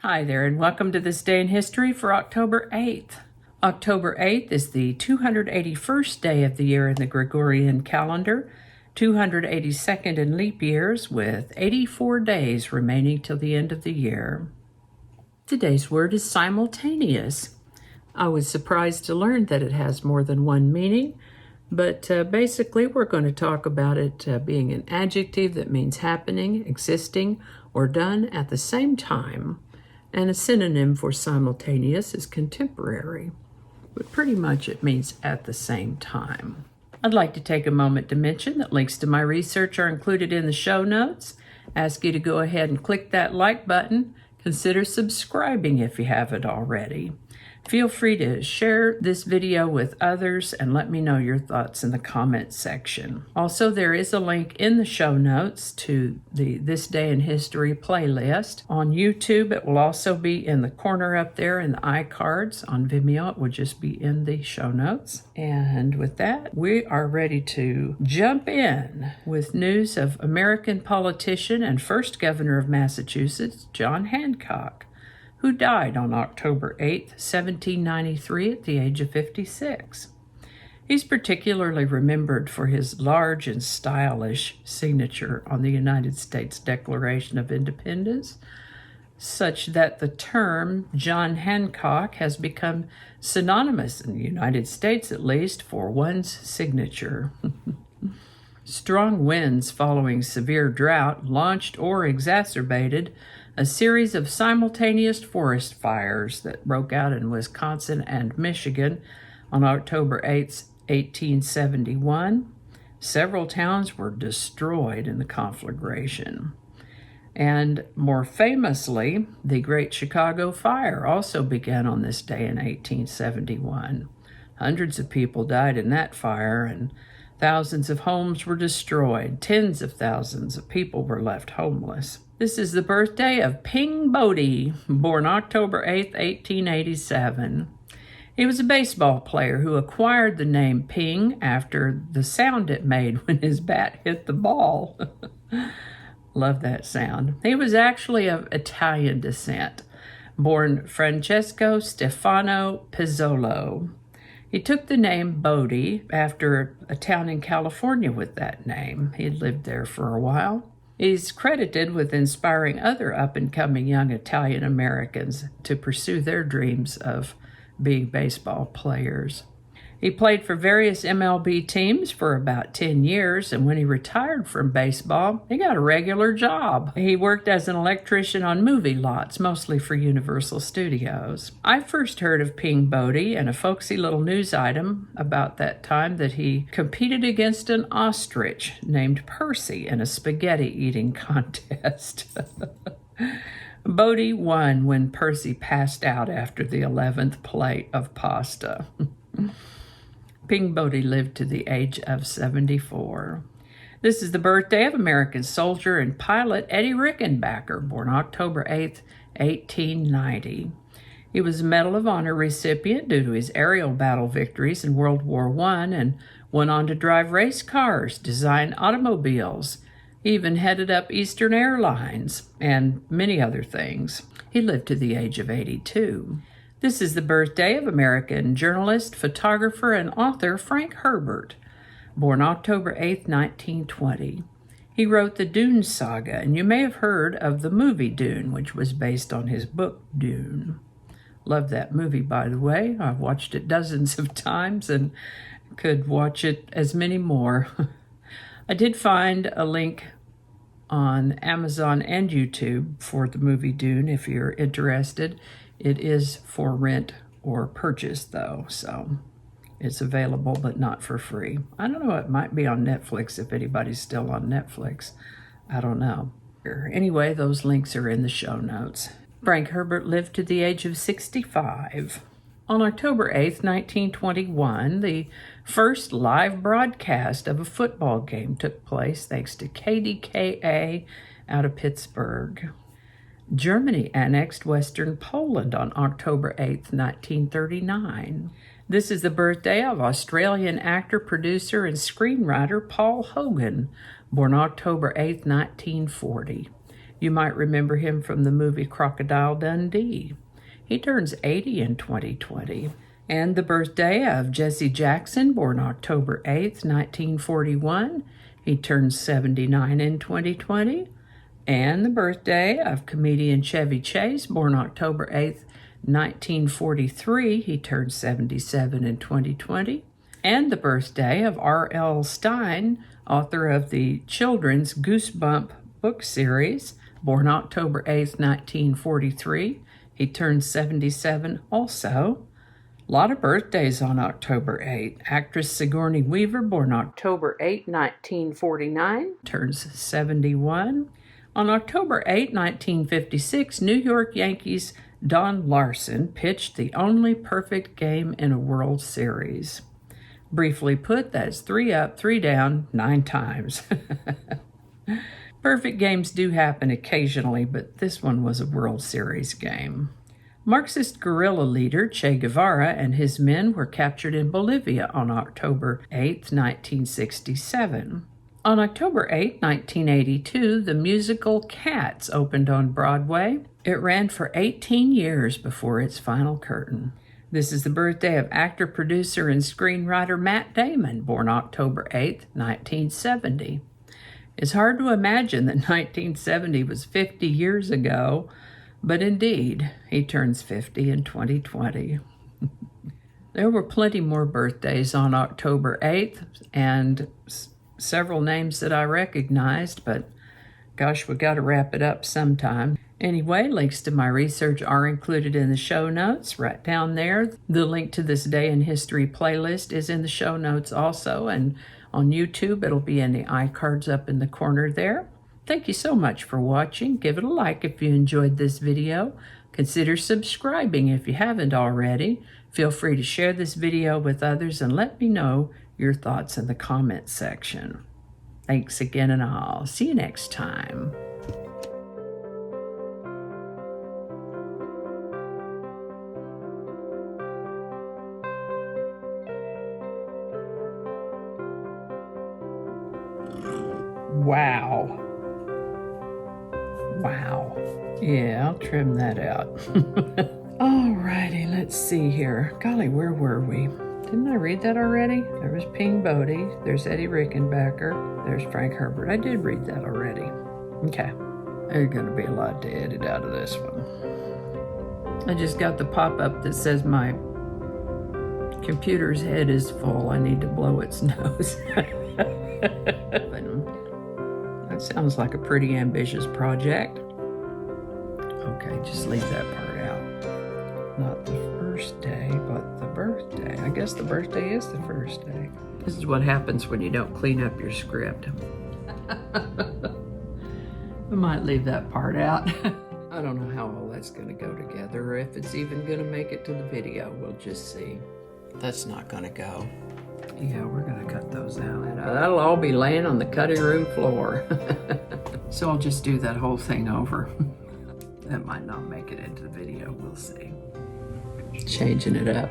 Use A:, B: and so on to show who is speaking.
A: Hi there, and welcome to This Day in History for October 8th. October 8th is the 281st day of the year in the Gregorian calendar, 282nd in leap years, with 84 days remaining till the end of the year. Today's word is simultaneous. I was surprised to learn that it has more than one meaning, but basically we're going to talk about it being an adjective that means happening, existing, or done at the same time. And a synonym for simultaneous is contemporary, but pretty much it means at the same time. I'd like to take a moment to mention that links to my research are included in the show notes. Ask you to go ahead and click that like button. Consider subscribing if you haven't already. Feel free to share this video with others and let me know your thoughts in the comments section. Also, there is a link in the show notes to the This Day in History playlist. On YouTube, it will also be in the corner up there in the iCards. On Vimeo, it will just be in the show notes. And with that, we are ready to jump in with news of American politician and first governor of Massachusetts, John Hancock, who died on October 8, 1793 at the age of 56. He's particularly remembered for his large and stylish signature on the United States Declaration of Independence, such that the term John Hancock has become synonymous in the United States, at least, for one's signature. Strong winds following severe drought launched or exacerbated a series of simultaneous forest fires that broke out in Wisconsin and Michigan on October 8, 1871. Several towns were destroyed in the conflagration. And more famously, the Great Chicago Fire also began on this day in 1871. Hundreds of people died in that fire, and thousands of homes were destroyed. Tens of thousands of people were left homeless. This is the birthday of Ping Bodie, born October 8, 1887. He was a baseball player who acquired the name Ping after the sound it made when his bat hit the ball. Love that sound. He was actually of Italian descent, born Francesco Stefano Pizzolo. He took the name Bodie after a town in California with that name. He had lived there for a while. He's credited with inspiring other up-and-coming young Italian Americans to pursue their dreams of being baseball players. He played for various MLB teams for about 10 years, and when he retired from baseball, he got a regular job. He worked as an electrician on movie lots, mostly for Universal Studios. I first heard of Ping Bodie in a folksy little news item about that time that he competed against an ostrich named Percy in a spaghetti-eating contest. Bodie won when Percy passed out after the 11th plate of pasta. Ping Bodie lived to the age of 74. This is the birthday of American soldier and pilot Eddie Rickenbacker, born October 8, 1890. He was a Medal of Honor recipient due to his aerial battle victories in World War I and went on to drive race cars, design automobiles, even headed up Eastern Airlines, and many other things. He lived to the age of 82. This is the birthday of American journalist, photographer, and author Frank Herbert, born October 8, 1920. He wrote the Dune saga, and you may have heard of the movie Dune, which was based on his book Dune. Love that movie, by the way. I've watched it dozens of times and could watch it as many more. I did find a link on Amazon and YouTube for the movie Dune if you're interested. It is for rent or purchase, though, so it's available, but not for free. I don't know, it might be on Netflix if anybody's still on Netflix. I don't know. Anyway, those links are in the show notes. Frank Herbert lived to the age of 65. On October 8, 1921, the first live broadcast of a football game took place thanks to KDKA out of Pittsburgh. Germany annexed Western Poland on October 8, 1939. This is the birthday of Australian actor, producer, and screenwriter Paul Hogan, born October 8, 1940. You might remember him from the movie Crocodile Dundee. He turns 80 in 2020. And the birthday of Jesse Jackson, born October 8th, 1941. He turns 79 in 2020. And the birthday of comedian Chevy Chase, born October 8th, 1943. He turns 77 in 2020. And the birthday of R.L. Stine, author of the children's Goosebump book series, born October 8th, 1943. He turns 77 also. A lot of birthdays on October 8th. Actress Sigourney Weaver, born October 8, 1949, turns 71. On October 8, 1956, New York Yankees Don Larsen pitched the only perfect game in a World Series. Briefly put, that's 3 up, 3 down, 9 times. Perfect games do happen occasionally, but this one was a World Series game. Marxist guerrilla leader Che Guevara and his men were captured in Bolivia on October 8, 1967. On October 8, 1982, the musical Cats opened on Broadway. It ran for 18 years before its final curtain. This is the birthday of actor, producer, and screenwriter Matt Damon, born October 8, 1970. It's hard to imagine that 1970 was 50 years ago, but indeed, he turns 50 in 2020. There were plenty more birthdays on October 8th, and several names that I recognized, but gosh, we got to wrap it up sometime. Anyway, links to my research are included in the show notes right down there. The link to this Day in History playlist is in the show notes also, and on YouTube, it'll be in the iCards up in the corner there. Thank you so much for watching. Give it a like if you enjoyed this video. Consider subscribing if you haven't already. Feel free to share this video with others and let me know your thoughts in the comments section. Thanks again, and I'll see you next time. Wow. Wow. Yeah, I'll trim that out. Alrighty, let's see here. Golly, where were we? Didn't I read that already? There was Ping Bodie. There's Eddie Rickenbacker. There's Frank Herbert. I did read that already. Okay. There's going to be a lot to edit out of this one. I just got the pop-up that says my computer's head is full. I need to blow its nose. That sounds like a pretty ambitious project. Okay, just leave that part out. Not the first day, but the birthday. I guess the birthday is the first day. This is what happens when you don't clean up your script. I might leave that part out. I don't know how all that's going to go together, or if it's even going to make it to the video. We'll just see. That's not going to go. Yeah, we're going to cut those out. That'll all be laying on the cutting room floor. So I'll just do that whole thing over. That might not make it into the video. We'll see. Changing it up.